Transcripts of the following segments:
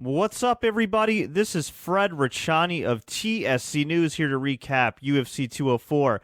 What's up, everybody? This is Fred Richani of TSC News here to recap UFC 204,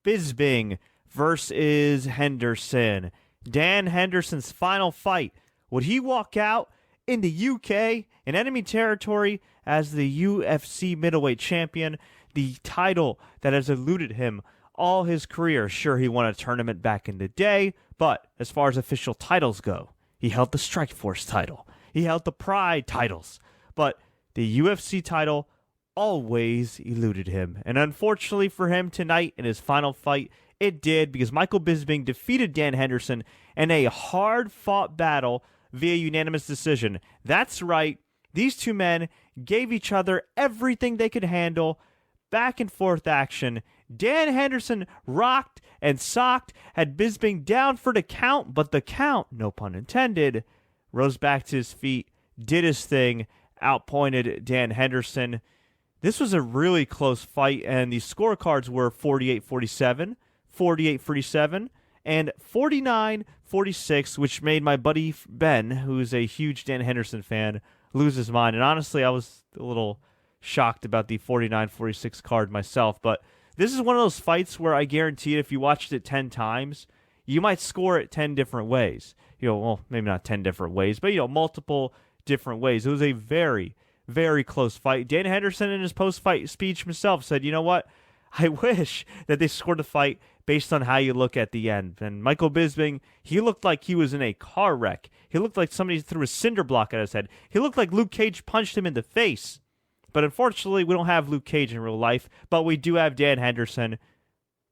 Bisping versus Henderson. Dan Henderson's final fight. Would he walk out into UK in enemy territory as the UFC middleweight champion, the title that has eluded him all his career? Sure, he won a tournament back in the day, but as far as official titles go, he held the Strikeforce title. He held the Pride titles, but the UFC title always eluded him. And unfortunately for him tonight in his final fight, it did, because Michael Bisping defeated Dan Henderson in a hard-fought battle via unanimous decision. That's right, these two men gave each other everything they could handle, back and forth action. Dan Henderson rocked and socked, had Bisping down for the count, but the count, no pun intended, rose back to his feet, did his thing, outpointed Dan Henderson. This was a really close fight, and the scorecards were 48-47, 48-47, and 49-46, which made my buddy Ben, who's a huge Dan Henderson fan, lose his mind. And honestly, I was a little shocked about the 49-46 card myself, but this is one of those fights where I guarantee if you watched it 10 times, you might score it 10 different ways. Well, maybe not 10 different ways, but, multiple different ways. It was a very, very close fight. Dan Henderson, in his post-fight speech himself, said, you know what? I wish that they scored the fight based on how you look at the end. And Michael Bisping, he looked like he was in a car wreck. He looked like somebody threw a cinder block at his head. He looked like Luke Cage punched him in the face. But unfortunately, we don't have Luke Cage in real life, but we do have Dan Henderson.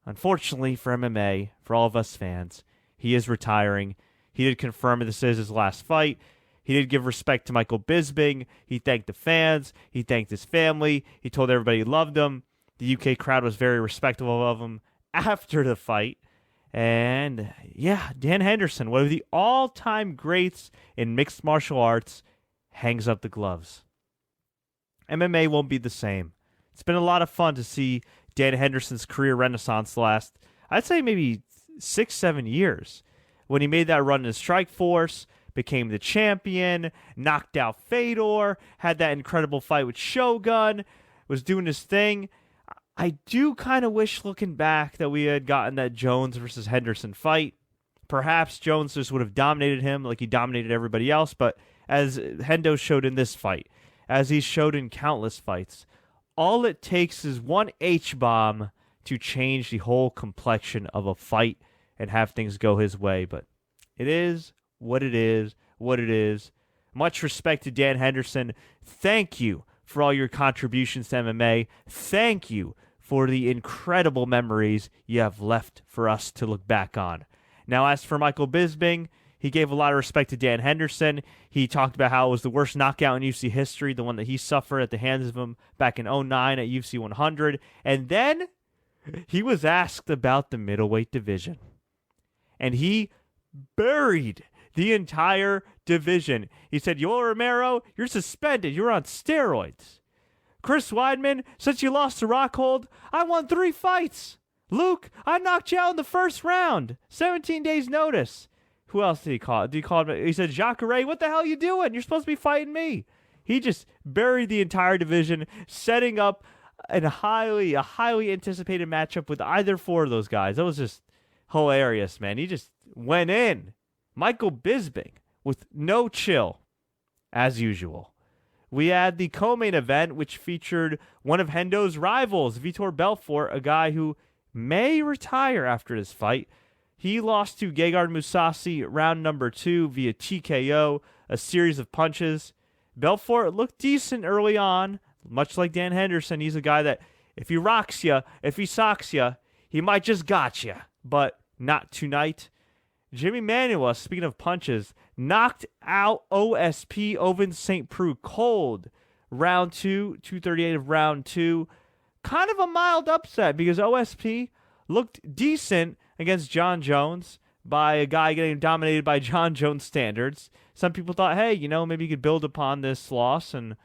Unfortunately for MMA, for all of us fans, he is retiring. He did confirm that this is his last fight. He did give respect to Michael Bisping. He thanked the fans. He thanked his family. He told everybody he loved him. The UK crowd was very respectful of him after the fight. And yeah, Dan Henderson, one of the all-time greats in mixed martial arts, hangs up the gloves. MMA won't be the same. It's been a lot of fun to see Dan Henderson's career renaissance last, I'd say maybe 6-7 years. When he made that run in Strikeforce, became the champion, knocked out Fedor, had that incredible fight with Shogun, was doing his thing. I do kind of wish, looking back, that we had gotten that Jones versus Henderson fight. Perhaps Jones just would have dominated him like he dominated everybody else, but as Hendo showed in this fight, as he showed in countless fights, all it takes is one H-bomb to change the whole complexion of a fight and have things go his way. But it is what it is, what it is. Much respect to Dan Henderson. Thank you for all your contributions to MMA. Thank you for the incredible memories you have left for us to look back on. Now, as for Michael Bisping, he gave a lot of respect to Dan Henderson. He talked about how it was the worst knockout in UFC history, the one that he suffered at the hands of him back in 2009 at UFC 100. And then he was asked about the middleweight division. And he buried the entire division. He said, Yoel Romero, you're suspended. You're on steroids. Chris Weidman, since you lost to Rockhold, I won 3 fights. Luke, I knocked you out in the first round. 17 days notice. Who else did he call? He said, Jacare, what the hell are you doing? You're supposed to be fighting me. He just buried the entire division, setting up a highly anticipated matchup with either 4 of those guys. That was just hilarious, man. He just went in. Michael Bisping with no chill, as usual. We had the co-main event, which featured one of Hendo's rivals, Vitor Belfort, a guy who may retire after this fight. He lost to Gegard Mousasi round number 2 via TKO, a series of punches. Belfort looked decent early on, much like Dan Henderson. He's a guy that if he rocks you, if he socks you, he might just got you, but not tonight. Jimmy Manuwa, speaking of punches, knocked out OSP Ovince St. Preux cold. Round 2, 238 of round 2. Kind of a mild upset because OSP looked decent against John Jones by a guy getting dominated by John Jones standards. Some people thought, hey, maybe he could build upon this loss, and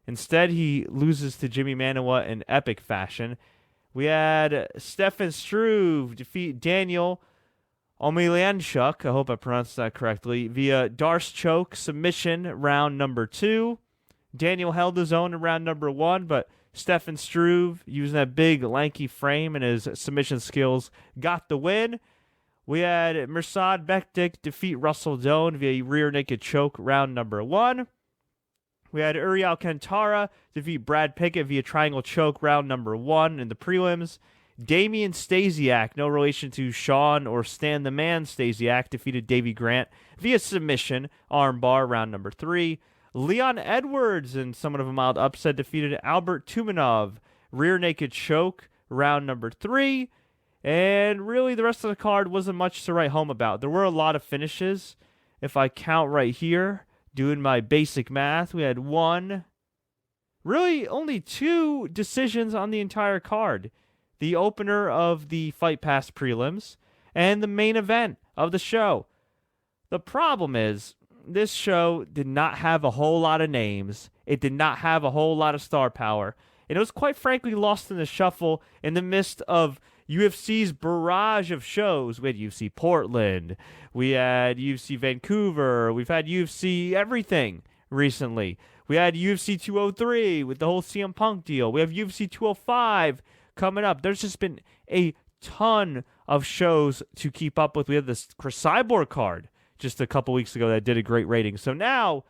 instead he loses to Jimmy Manuwa in epic fashion. We had Stefan Struve defeat Daniel Omelianchuk, I hope I pronounced that correctly, via Darce choke submission round number 2. Daniel held his own in round number 1, but Stefan Struve, using that big, lanky frame and his submission skills, got the win. We had Mirsad Bektik defeat Russell Doan via rear naked choke round number 1. We had Uriel Kantara defeat Brad Pickett via triangle choke round number 1 in the prelims. Damian Stasiak, no relation to Sean or Stan the Man Stasiak, defeated Davey Grant via submission armbar round number 3. Leon Edwards, in somewhat of a mild upset, defeated Albert Tumanov, rear naked choke round number 3. And really, the rest of the card wasn't much to write home about. There were a lot of finishes. If I count right here, doing my basic math, we had only 2 decisions on the entire card. The opener of the Fight Pass prelims and the main event of the show. The problem is, this show did not have a whole lot of names. It did not have a whole lot of star power. And it was quite frankly lost in the shuffle in the midst of UFC's barrage of shows. We had UFC Portland. We had UFC Vancouver. We've had UFC everything recently. We had UFC 203 with the whole CM Punk deal. We have UFC 205 coming up. There's just been a ton of shows to keep up with. We had this Chris Cyborg card just a couple weeks ago that did a great rating. So now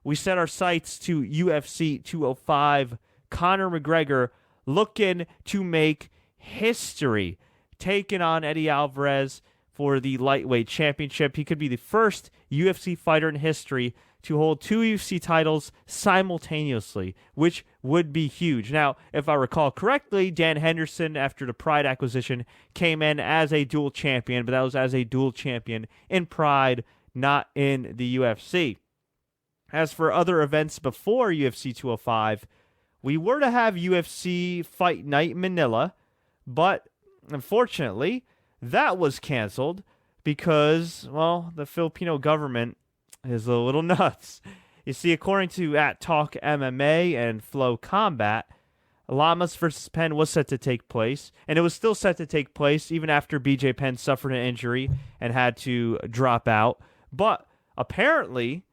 we set our sights to UFC 205. Conor McGregor looking to make history, taking on Eddie Alvarez for the lightweight championship. He could be the first UFC fighter in history to hold 2 UFC titles simultaneously, which would be huge. Now, if I recall correctly, Dan Henderson, after the Pride acquisition, came in as a dual champion, but that was as a dual champion in Pride, not in the UFC. As for other events before UFC 205, we were to have UFC Fight Night Manila, but unfortunately, that was canceled because, well, the Filipino government is a little nuts. You see, according to @Talk MMA and Flow Combat, Lamas versus Penn was set to take place, and it was still set to take place even after BJ Penn suffered an injury and had to drop out. But apparently,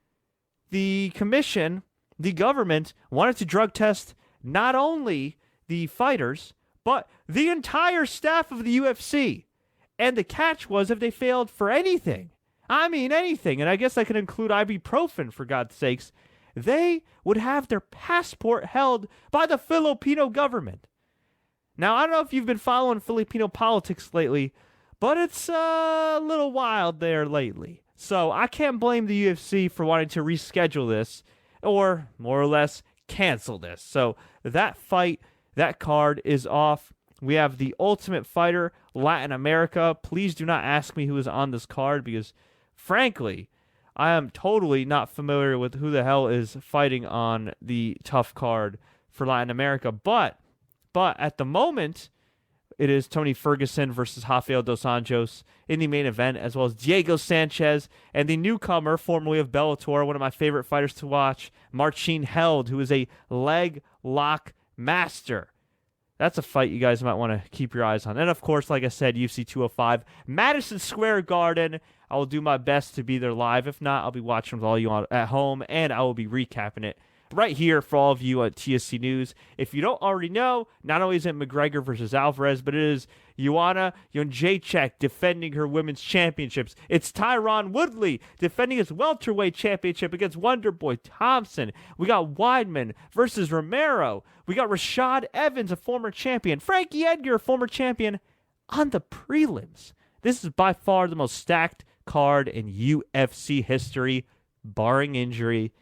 the commission, the government, wanted to drug test not only the fighters, but the entire staff of the UFC. And the catch was if they failed for anything, I mean anything, and I guess that could include ibuprofen, for God's sakes, they would have their passport held by the Filipino government. Now, I don't know if you've been following Filipino politics lately, but it's a little wild there lately. So I can't blame the UFC for wanting to reschedule this, or more or less cancel this. So that fight, that card is off. We have the Ultimate Fighter Latin America. Please do not ask me who is on this card because, frankly, I am totally not familiar with who the hell is fighting on the tough card for Latin America. But at the moment, it is Tony Ferguson versus Rafael Dos Anjos in the main event, as well as Diego Sanchez and the newcomer, formerly of Bellator, one of my favorite fighters to watch, Marcin Held, who is a leg lock master. That's a fight you guys might want to keep your eyes on. And, of course, like I said, UFC 205, Madison Square Garden. I will do my best to be there live. If not, I'll be watching with all you at home, and I will be recapping it right here for all of you at TSC News. If you don't already know, not only is it McGregor versus Alvarez, but it is Joanna Jędrzejczyk defending her women's championships. It's Tyron Woodley defending his welterweight championship against Wonderboy Thompson. We got Weidman versus Romero. We got Rashad Evans, a former champion. Frankie Edgar, a former champion, on the prelims. This is by far the most stacked card in UFC history, barring injury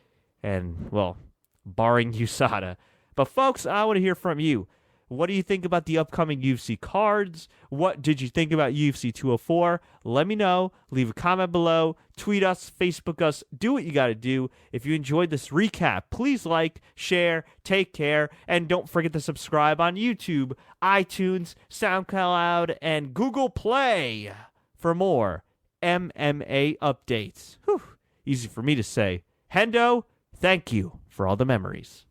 and, well, barring USADA. But, folks, I want to hear from you. What do you think about the upcoming UFC cards? What did you think about UFC 204? Let me know. Leave a comment below. Tweet us, Facebook us. Do what you got to do. If you enjoyed this recap, please like, share, take care, and don't forget to subscribe on YouTube, iTunes, SoundCloud, and Google Play for more MMA updates. Whew. Easy for me to say. Hendo, thank you for all the memories.